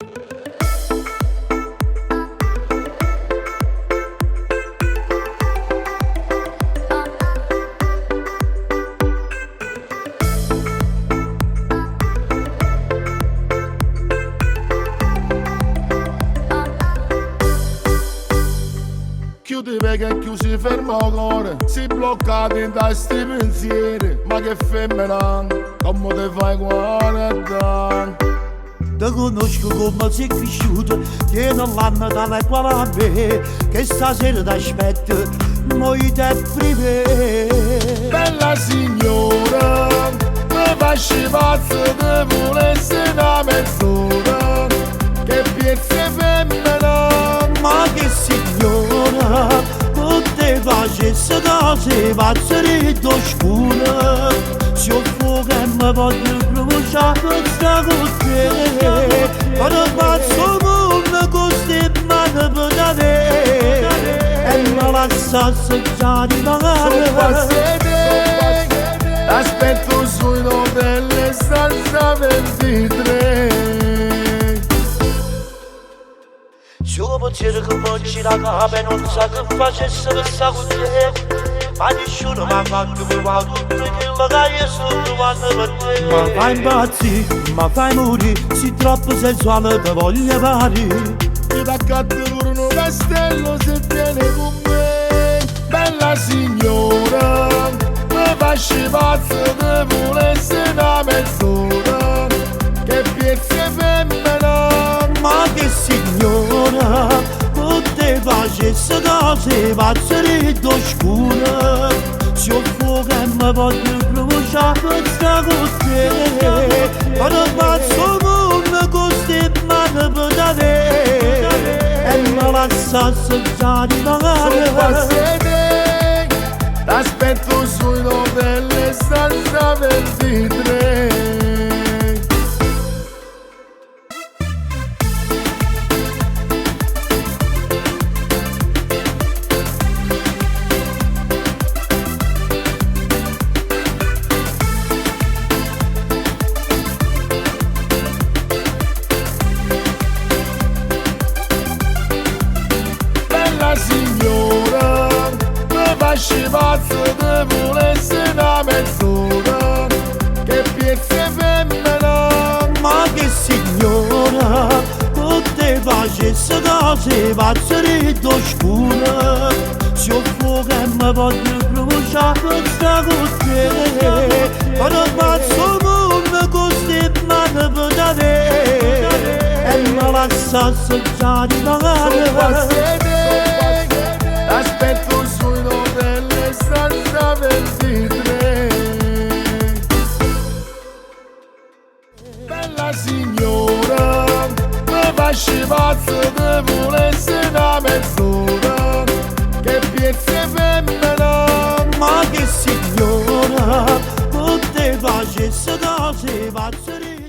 Chiudi perché è chiuso fermo cuore, si blocca in tasti pensieri, ma che femmina, come ti fai guardare? Te conosco come sei cresciuto, tieni l'anno dalle quale a me, che stasera ti aspetto, noi te prive. Bella signora, mi facci pazzo di volessi una mezz'ora, che piezze femmina. Ma che signora, con te facesse cose pazzere d'oscura, se ho fuoco e mi voglio bruciare sta con te, quando passo mondo con ste mani per te, e mi lascia assaggiare magari. Aspetto sui hotel stanza 23. Suo pensiero che non ci raga non sa che facesse questa con te, ma nessuno mi ha fatto mi va tutto quello che io sto trovando per te. Ma fai impazzire, ma fai morire, sei troppo sensuale te voglio pari. Ti t'accatto pure un castello se vieni con me. Bella signora, mi facci pazzo di volessi una mezz'ora, che piezze femmina. Ma che signora, con te facesse cose pazzere d'oscura, se ho fuoco e mi voglio bruciare sta con te, quando passo mondo con ste mani per te, e mi lascia assaggiare magari. T'aspetto sui hotel stanza 23. Signora, mi facci pazzo di volessi una mezz'ora, che piezze femmina. Ma che signora, con te facesse cose pazzere d'oscura, se ho fuoco e mi voglio bruciare sta con te, quando passo mondo con ste mani per te, e mi lascia assaggiare magari. Aspetto sui hotel stanza 23. Bella signora, mi facci pazzo di volessi una mezz'ora, che piezze femmina. Ma che signora, con te facesse cose pazzere